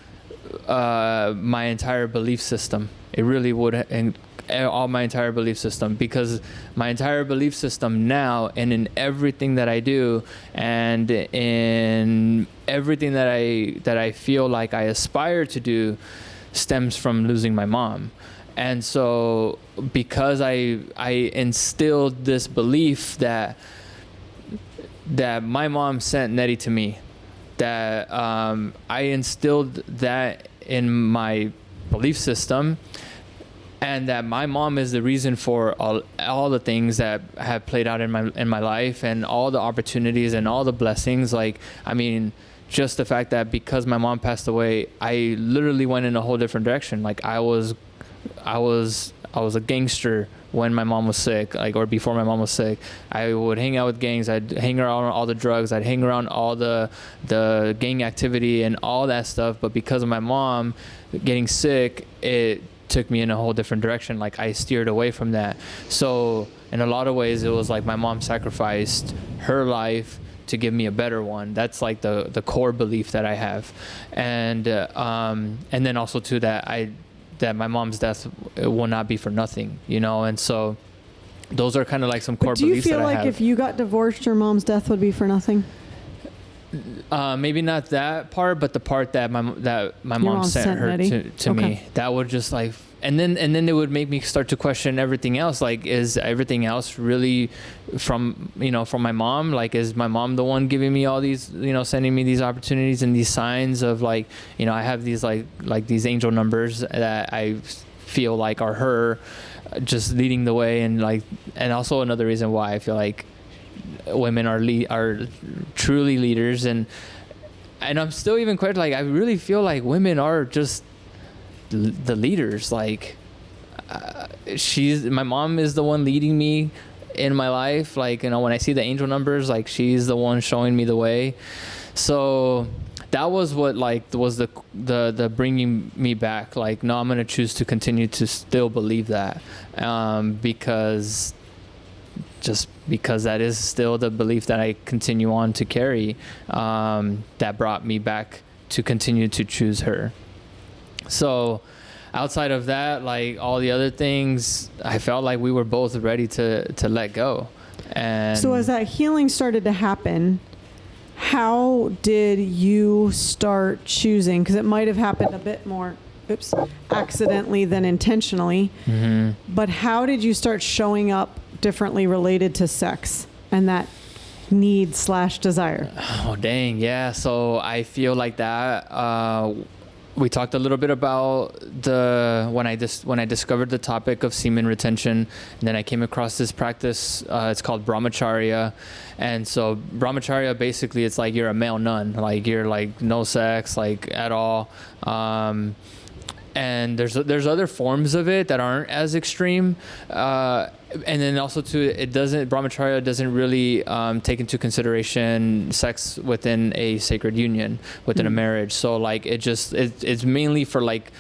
my entire belief system. It really would, and all my entire belief system, because my entire belief system now, and in everything that I do, and in everything that I feel like I aspire to do, stems from losing my mom. And so because I instilled this belief that my mom sent Nettie to me, that I instilled that in my belief system, and that my mom is the reason for all the things that have played out in my life, and all the opportunities and all the blessings. Like, I mean, just the fact that because my mom passed away, I literally went in a whole different direction. Like, I was a gangster when my mom was sick, like, or before my mom was sick. I would hang out with gangs. I'd hang around all the drugs. I'd hang around all the gang activity and all that stuff. But because of my mom getting sick, it took me in a whole different direction. Like, I steered away from that. So in a lot of ways, it was like my mom sacrificed her life to give me a better one. That's like the core belief that I have. And then also too, that my mom's death will not be for nothing, and so those are kind of like some core beliefs that I have. Do you feel like if you got divorced, your mom's death would be for nothing? Maybe not that part, but the part that my mom sent her to me, that would just like, and then it would make me start to question everything else. Like, is everything else really from my mom? Like, is my mom the one giving me all these, sending me these opportunities and these signs of, like, I have these like these angel numbers that I feel like are her just leading the way. And also another reason why I feel like women are truly leaders, and I'm still even quite like, I really feel like women are just the leaders. Like, my mom is the one leading me in my life. Like, when I see the angel numbers, like, she's the one showing me the way. So that was what was the bringing me back. Like, no, I'm gonna choose to continue to still believe that, because that is still the belief that I continue on to carry, that brought me back to continue to choose her. So outside of that, like, all the other things, I felt like we were both ready to let go. And so as that healing started to happen, how did you start choosing? Because it might have happened a bit more accidentally than intentionally. Mm-hmm. But how did you start showing up differently related to sex and that need/desire? Oh, dang. Yeah. So I feel like that, we talked a little bit about when I discovered the topic of semen retention, and then I came across this practice. It's called brahmacharya. And so brahmacharya, basically, it's like you're a male nun. Like, you're like no sex, like, at all. And there's other forms of it that aren't as extreme. And then also too, brahmacharya doesn't really take into consideration sex within a sacred union, within a marriage. So, like, it's mainly for, like,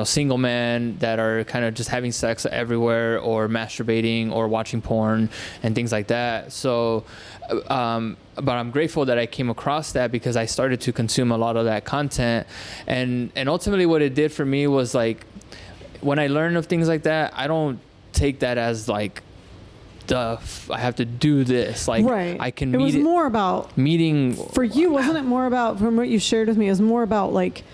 single men that are kind of just having sex everywhere, or masturbating, or watching porn and things like that. So, but I'm grateful that I came across that, because I started to consume a lot of that content, and ultimately what it did for me was, like, when I learn of things like that, I don't take that as like, I have to do this. Like, right. I can it meet was it. more about Meeting. For you, wasn't it more about, from what you shared with me, it was more about like,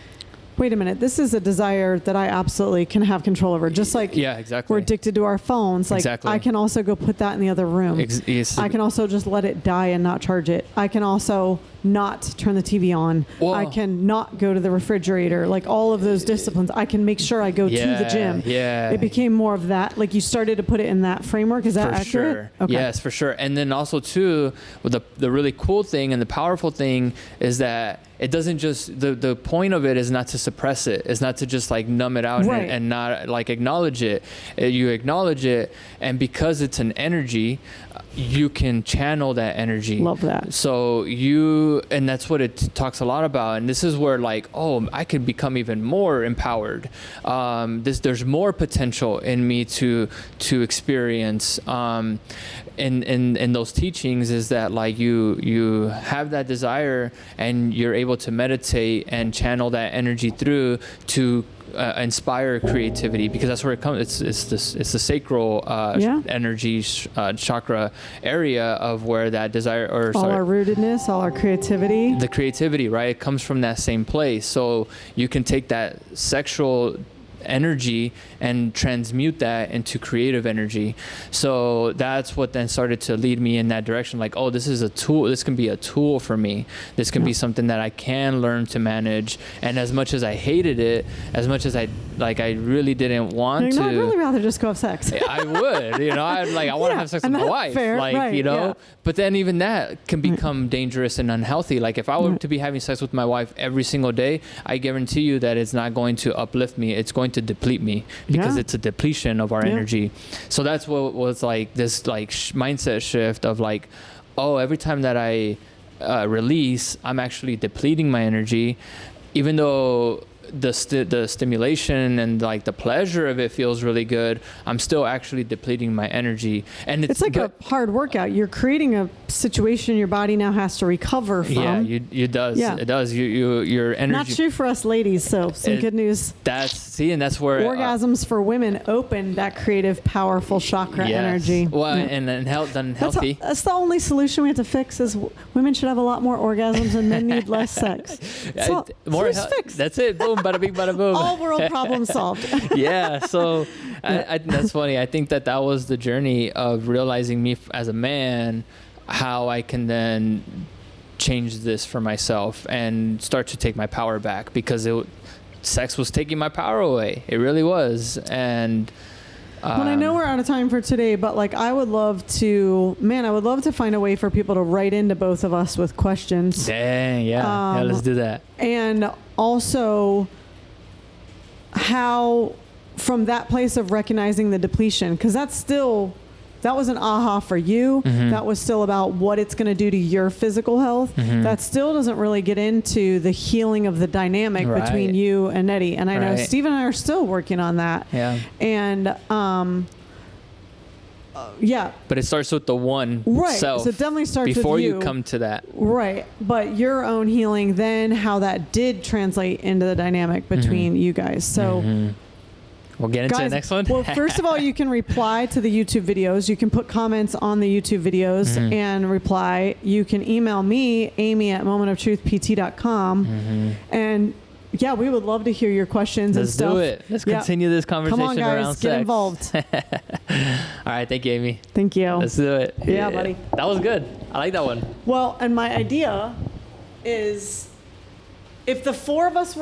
wait a minute, this is a desire that I absolutely can have control over. Just like exactly. we're addicted to our phones. Like exactly. I can also go put that in the other room. I can also just let it die and not charge it. I can also not turn the TV on. Well, I can not go to the refrigerator. Like all of those disciplines, I can make sure I go to the gym. Yeah. It became more of that. Like you started to put it in that framework. Is that for accurate? Sure. Okay. Yes, for sure. And then also too, with the really cool thing and the powerful thing is that it doesn't just, the point of it is not to suppress it. It's not to just like numb it out right. and not like acknowledge it. You acknowledge it, and because it's an energy, you can channel that energy. Love that. So and that's what it talks a lot about. And this is where like, oh, I could become even more empowered. There's more potential in me to experience. In those teachings is that like you have that desire and you're able to meditate and channel that energy through to inspire creativity, because that's where it comes. It's the sacral energy chakra area of where that desire our rootedness, all our creativity, the creativity, right? It comes from that same place. So you can take that sexual energy and transmute that into creative energy. So that's what then started to lead me in that direction. Like, oh, this is a tool. This can be a tool for me. This can be something that I can learn to manage. And as much as I hated it, as much as I really didn't want to. I'd really rather just go have sex. I would, I want to have sex with my wife. Fair, right, But then even that can become dangerous and unhealthy. Like if I were to be having sex with my wife every single day, I guarantee you that it's not going to uplift me. It's going to deplete me, because it's a depletion of our energy. So that's what was like this mindset shift of like, oh, every time that I release, I'm actually depleting my energy, even though the stimulation and like the pleasure of it feels really good, I'm still actually depleting my energy. And it's like a hard workout. You're creating a situation your body now has to recover from. Yeah, it does. Yeah. It does. Your energy. Not true for us ladies, so some good news. And that's where orgasms for women open that creative, powerful chakra energy. Well, and healthy. That's the only solution we have to fix is women should have a lot more orgasms and men need less sex. So, fixed. That's it. Boom, bada bing, bada boom. All world problem solved. Yeah. So that's funny. I think that was the journey of realizing me as a man, how I can then change this for myself and start to take my power back, because sex was taking my power away. It really was. And well, I know we're out of time for today, but like I would love to find a way for people to write into both of us with questions. Dang, yeah. Let's do that. And also how, from that place of recognizing the depletion, because that was an aha for you. Mm-hmm. That was still about what it's going to do to your physical health. Mm-hmm. That still doesn't really get into the healing of the dynamic between you and Eddie. And I know Steve and I are still working on that. Yeah. And, But it starts with the one self. So it definitely starts before with you come to that. Right. But your own healing, then how that did translate into the dynamic between you guys. So we'll get into the next one. Well, first of all, you can reply to the YouTube videos. You can put comments on the YouTube videos and reply. You can email me, amy@momentoftruthpt.com. And yeah, we would love to hear your questions and stuff. Let's do it. Let's continue this conversation around sex. Come on, guys, get involved. All right, thank you, Amy. Thank you. Let's do it. Yeah, buddy. That was good. I like that one. Well, and my idea is if the four of us were